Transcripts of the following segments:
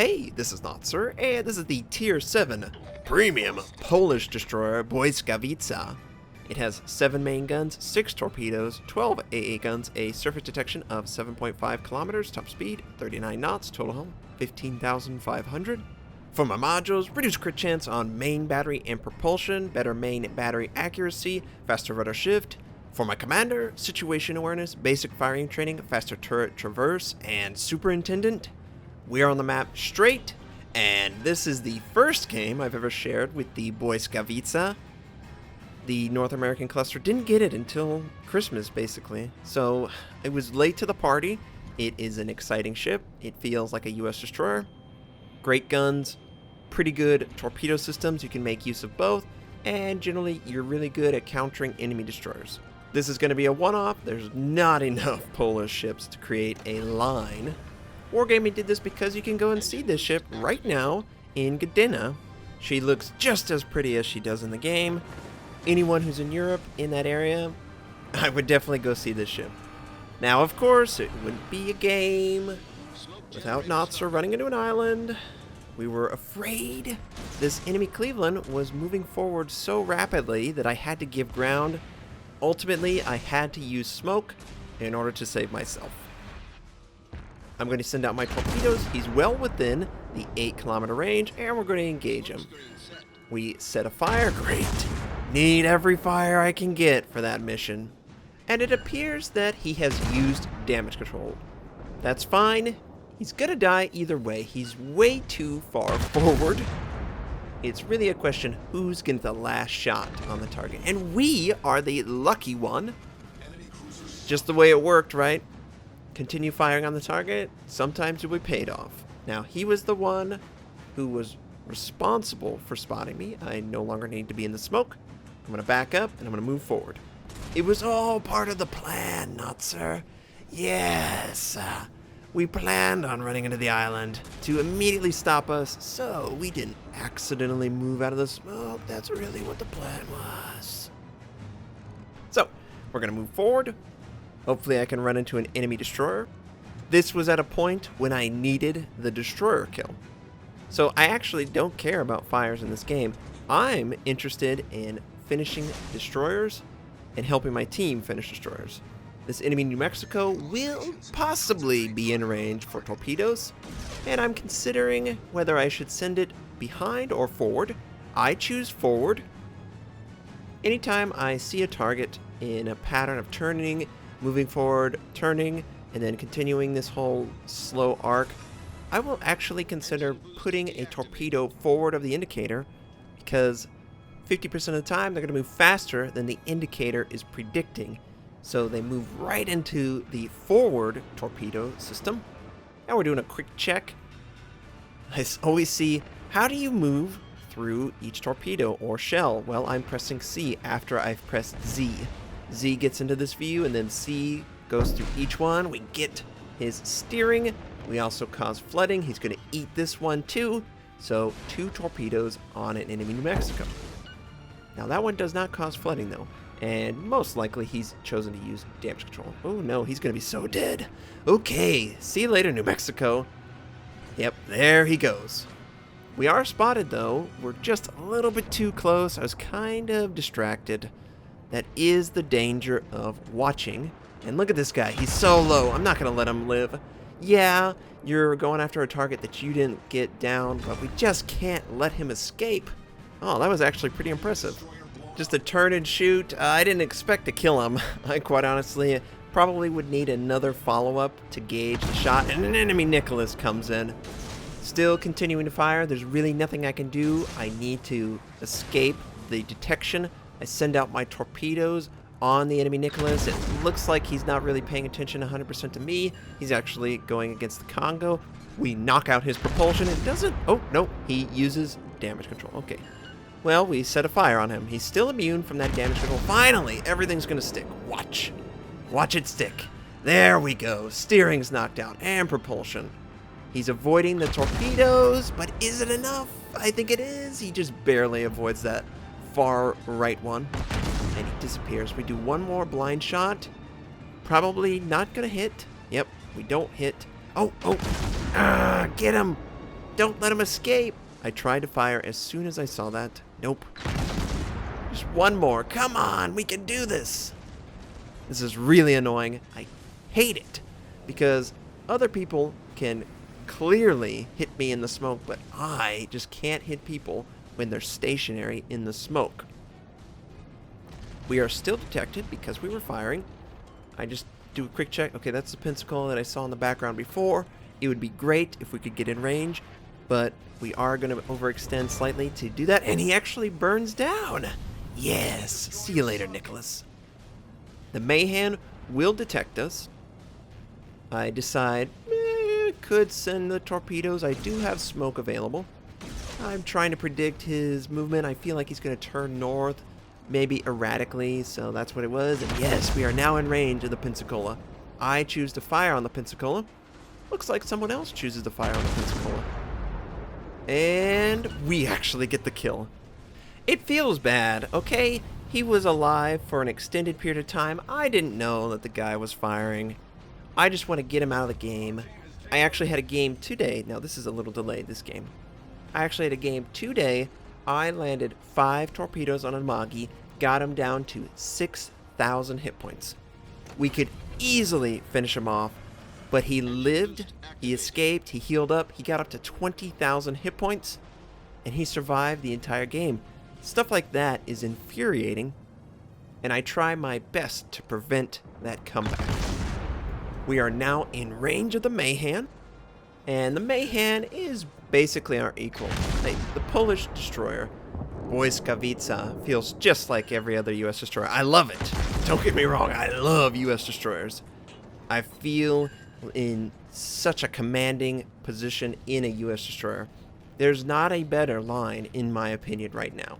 Hey, this is Notser, and this is the Tier 7 Premium Polish Destroyer Błyskawica. It has 7 main guns, 6 torpedoes, 12 AA guns, a surface detection of 7.5 kilometers, top speed 39 knots, total hull 15,500. For my modules, reduced crit chance on main battery and propulsion, better main battery accuracy, faster rudder shift. For my commander, situation awareness, basic firing training, faster turret traverse, and superintendent. We are on the map Strait, and this is the first game I've ever shared with the Błyskawica. The North American cluster didn't get it until Christmas, basically, so it was late to the party. It is an exciting ship. It feels like a US destroyer. Great guns, pretty good torpedo systems. You can make use of both, and generally you're really good at countering enemy destroyers. This is going to be a one-off. There's not enough Polish ships to create a line. Wargaming did this because you can go and see this ship right now in Gdynia. She looks just as pretty as she does in the game. Anyone who's in Europe in that area, I would definitely go see this ship. Now, of course, it wouldn't be a game without Notser running into an island. We were afraid. This enemy Cleveland was moving forward so rapidly that I had to give ground. Ultimately, I had to use smoke in order to save myself. I'm going to send out my torpedoes. He's well within the 8-kilometer range, and we're going to engage him. We set a fire. Great. Need every fire I can get for that mission. And it appears that he has used damage control. That's fine. He's going to die either way. He's way too far forward. It's really a question who's getting the last shot on the target. And we are the lucky one. Just the way it worked, right? Continue firing on the target. Sometimes it would paid off. Now, he was the one who was responsible for spotting me. I no longer need to be in the smoke. I'm going to back up and I'm going to move forward. It was all part of the plan, Notser. Yes. We planned on running into the island to immediately stop us, so we didn't accidentally move out of the smoke. That's really what the plan was. So, we're going to move forward. Hopefully I can run into an enemy destroyer. This was at a point when I needed the destroyer kill. So I actually don't care about fires in this game. I'm interested in finishing destroyers and helping my team finish destroyers. This enemy New Mexico will possibly be in range for torpedoes, and I'm considering whether I should send it behind or forward. I choose forward. Anytime I see a target in a pattern of turning, moving forward, turning, and then continuing this whole slow arc, I will actually consider putting a torpedo forward of the indicator, because 50% of the time they're going to move faster than the indicator is predicting. So they move right into the forward torpedo system. Now we're doing a quick check. I always see, how do you move through each torpedo or shell? Well, I'm pressing C after I've pressed Z. Z gets into this view, and then C goes through each one. We get his steering. We also cause flooding. He's going to eat this one too. So 2 torpedoes on an enemy New Mexico. Now that one does not cause flooding though, and most likely he's chosen to use damage control. Oh no, he's going to be so dead. Okay, see you later, New Mexico. Yep, there he goes. We are spotted though. We're just a little bit too close. I was kind of distracted. That is the danger of watching. And look at this guy. He's so low. I'm not going to let him live. Yeah, you're going after a target that you didn't get down, but we just can't let him escape. Oh, that was actually pretty impressive. Just a turn and shoot. I didn't expect to kill him. I quite honestly probably would need another follow-up to gauge the shot. And an enemy Nicholas comes in. Still continuing to fire. There's really nothing I can do. I need to escape the detection. I send out my torpedoes on the enemy Nicholas. It looks like he's not really paying attention 100% to me. He's actually going against the Congo. We knock out his propulsion. It doesn't... Oh, no. He uses damage control. Okay. Well, we set a fire on him. He's still immune from that damage control. Finally, everything's going to stick. Watch. Watch it stick. There we go. Steering's knocked out. And propulsion. He's avoiding the torpedoes, but is it enough? I think it is. He just barely avoids that far right one. And he disappears. We do one more blind shot. Probably not going to hit. Yep, we don't hit. Oh, get him. Don't let him escape. I tried to fire as soon as I saw that. Nope. Just one more. Come on, we can do this. This is really annoying. I hate it because other people can clearly hit me in the smoke, but I just can't hit people when they're stationary in the smoke. We are still detected because we were firing. I just do a quick check. Okay, that's the Pensacola that I saw in the background before. It would be great if we could get in range, but we are going to overextend slightly to do that, and he actually burns down. Yes. See you later, Nicholas. The Mayhan will detect us. I decide, could send the torpedoes. I do have smoke available. I'm trying to predict his movement. I feel like he's going to turn north, maybe erratically, so that's what it was. And yes, we are now in range of the Pensacola. I choose to fire on the Pensacola. Looks like someone else chooses to fire on the Pensacola. And we actually get the kill. It feels bad, okay? He was alive for an extended period of time. I didn't know that the guy was firing. I just want to get him out of the game. I actually had a game today. Now, this is a little delayed, this game. I actually had a game today. I landed 5 torpedoes on a Magi, got him down to 6,000 hit points. We could easily finish him off, but he lived, he escaped, he healed up, he got up to 20,000 hit points, and he survived the entire game. Stuff like that is infuriating, and I try my best to prevent that comeback. We are now in range of the Mayhan, and the Mayhan is basically our equal. The Polish destroyer, Błyskawica, feels just like every other U.S. destroyer. I love it. Don't get me wrong, I love U.S. destroyers. I feel in such a commanding position in a U.S. destroyer. There's not a better line, in my opinion, right now.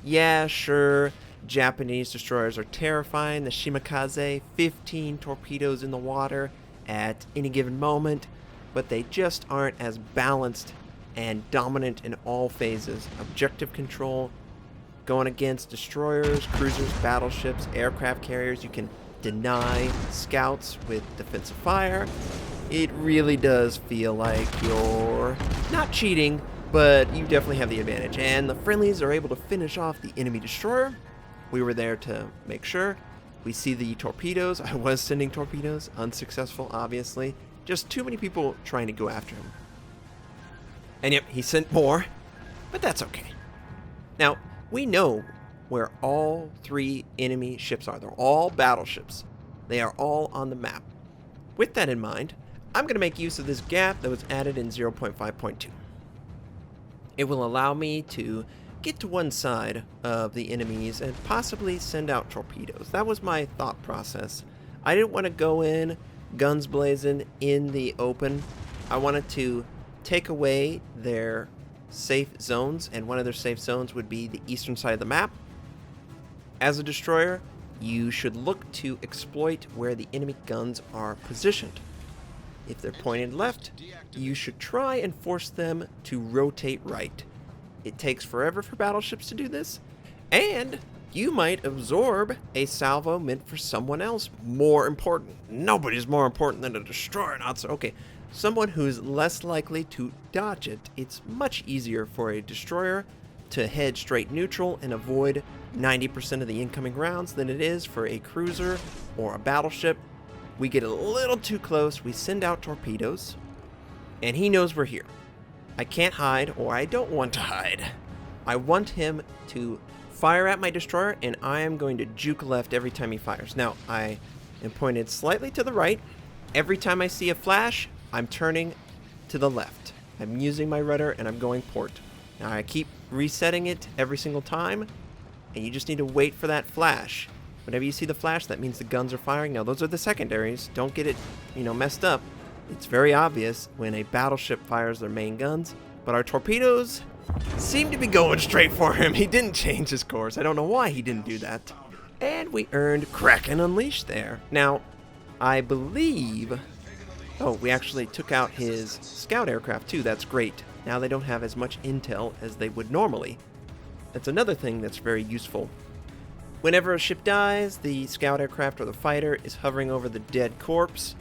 Yeah, sure, Japanese destroyers are terrifying. The Shimakaze, 15 torpedoes in the water at any given moment, but they just aren't as balanced and dominant in all phases. Objective control, going against destroyers, cruisers, battleships, aircraft carriers. You can deny scouts with defensive fire. It really does feel like you're not cheating, but you definitely have the advantage. And the friendlies are able to finish off the enemy destroyer. We were there to make sure. We see the torpedoes. I was sending torpedoes. Unsuccessful, obviously. Just too many people trying to go after him. And yep, he sent more, but that's okay. Now, we know where all 3 enemy ships are. They're all battleships. They are all on the map. With that in mind, I'm going to make use of this gap that was added in 0.5.2. It will allow me to get to one side of the enemies and possibly send out torpedoes. That was my thought process. I didn't want to go in guns blazing in the open. I wanted to take away their safe zones, and one of their safe zones would be the eastern side of the map. As a destroyer, you should look to exploit where the enemy guns are positioned. If they're pointed left, you should try and force them to rotate right. It takes forever for battleships to do this, and you might absorb a salvo meant for someone else more important. Nobody's more important than a destroyer, Notser. Okay, someone who's less likely to dodge it. It's much easier for a destroyer to head straight neutral and avoid 90% of the incoming rounds than it is for a cruiser or a battleship. We get a little too close, we send out torpedoes, and he knows we're here. I can't hide, or I don't want to hide. I want him to fire at my destroyer, and I am going to juke left every time he fires. Now, I am pointed slightly to the right. Every time I see a flash, I'm turning to the left. I'm using my rudder, and I'm going port. Now, I keep resetting it every single time, and you just need to wait for that flash. Whenever you see the flash, that means the guns are firing. Now, those are the secondaries. Don't get it, messed up. It's very obvious when a battleship fires their main guns, but our torpedoes seem to be going straight for him. He didn't change his course. I don't know why he didn't do that. And we earned Kraken Unleashed there. Now, I believe... Oh, we actually took out his scout aircraft too. That's great. Now they don't have as much intel as they would normally. That's another thing that's very useful. Whenever a ship dies, the scout aircraft or the fighter is hovering over the dead corpse.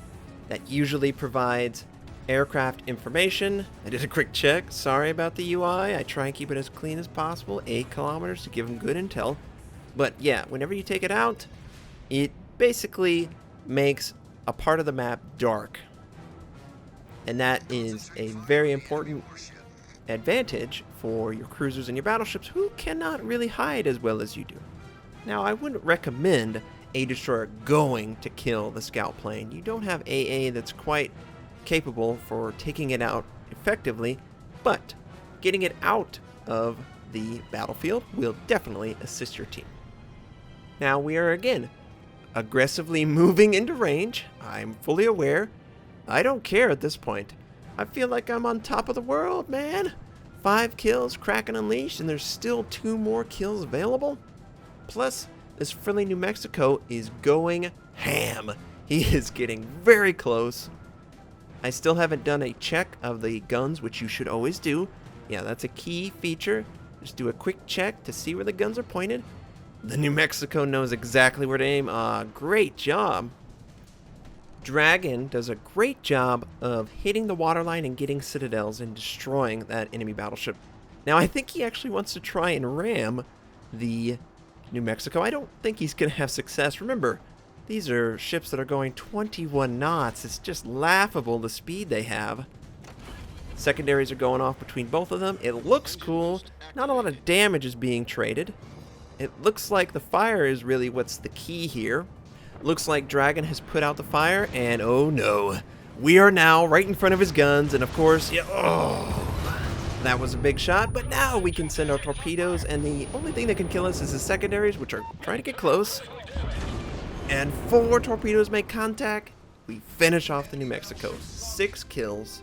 That usually provides Aircraft information. I did a quick check. Sorry about the UI. I try and keep it as clean as possible. 8 kilometers to give them good intel. But yeah, whenever you take it out, it basically makes a part of the map dark. And that is a very important advantage for your cruisers and your battleships who cannot really hide as well as you do. Now, I wouldn't recommend a destroyer going to kill the scout plane. You don't have AA that's quite capable for taking it out effectively, but getting it out of the battlefield will definitely assist your team. Now we are again aggressively moving into range. I'm fully aware. I don't care at this point. I feel like I'm on top of the world, man. 5 kills, Kraken Unleashed, and there's still 2 more kills available. Plus, this friendly New Mexico is going ham. He is getting very close. I still haven't done a check of the guns, which you should always do. Yeah, that's a key feature. Just do a quick check to see where the guns are pointed. The New Mexico knows exactly where to aim. Great job. Dragon does a great job of hitting the waterline and getting citadels and destroying that enemy battleship. Now, I think he actually wants to try and ram the New Mexico. I don't think he's going to have success. Remember, these are ships that are going 21 knots. It's just laughable the speed they have. Secondaries are going off between both of them. It looks cool. Not a lot of damage is being traded. It looks like the fire is really what's the key here. Looks like Dragon has put out the fire, and oh no. We are now right in front of his guns, and of course, yeah, that was a big shot, but now we can send our torpedoes, and the only thing that can kill us is the secondaries, which are trying to get close. And 4 torpedoes make contact. We finish off the New Mexico. 6 kills.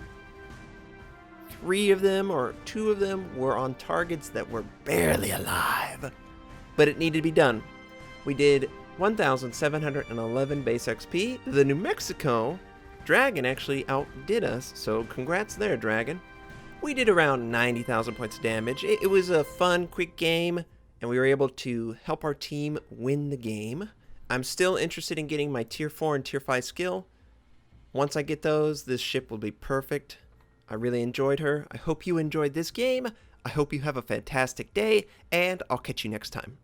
3 of them, or 2 of them, were on targets that were barely alive. But it needed to be done. We did 1,711 base XP. The New Mexico Dragon actually outdid us, so congrats there, Dragon. We did around 90,000 points of damage. It was a fun, quick game, and we were able to help our team win the game. I'm still interested in getting my Tier 4 and Tier 5 skill. Once I get those, this ship will be perfect. I really enjoyed her. I hope you enjoyed this game. I hope you have a fantastic day, and I'll catch you next time.